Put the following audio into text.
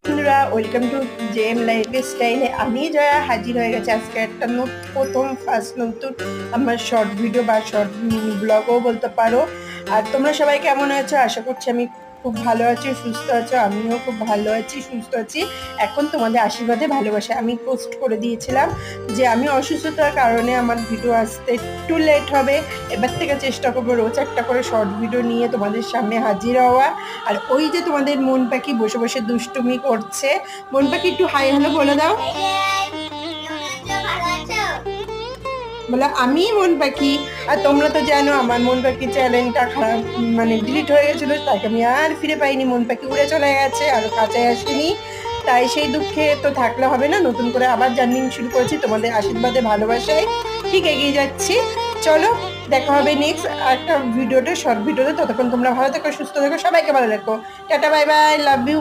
বন্ধুরা, welcome to JM life স্টাইলে। আমি জয়া হাজির হয়ে গেছে আজকে একটা প্রথম ফার্স্ট নতুন আমার শর্ট ভিডিও বা শর্ট ব্লগও বলতে পারো। আর তোমরা সবাই কেমন আছো? আশা করছি আমি খুব ভালো আছি, সুস্থ আছো। আমিও খুব ভালো আছি, সুস্থ আছি। এখন তোমাদের আশীর্বাদে ভালোবাসে আমি পোস্ট করে দিয়েছিলাম যে আমি অসুস্থতার কারণে আমার ভিডিও আসতে একটু লেট হবে। এবার থেকে চেষ্টা করবো রোজ একটা করে শর্ট ভিডিও নিয়ে তোমাদের সামনে হাজির হওয়া। আর ওই যে তোমাদের মন পাখি বসে বসে দুষ্টুমি করছে। মন পাখি একটু হাই হ্যালো বলে দাও। বলে আমি মন পাখি। আর তোমরা তো জানো আমার মন পাখি চ্যানেলটা খারাপ মানে ডিলিট হয়ে গেছিল, তাকে আমি আর ফিরে পাইনি। মন পাখি উড়ে চলে গেছে, আরো কাছে আসেনি। তাই সেই দুঃখে তো থাকলে হবে না, নতুন করে আবার জার্নি শুরু করেছি তোমাদের আশীর্বাদে ভালোবাসায় ঠিক এগিয়ে যাচ্ছি। চলো দেখা হবে নেক্সট একটা ভিডিওতে, শর্ট ভিডিওতে। ততক্ষণ তোমরা ভালো থেকো, সুস্থ থেকো, সবাইকে ভালো রাখো। Tata, bye bye, love you.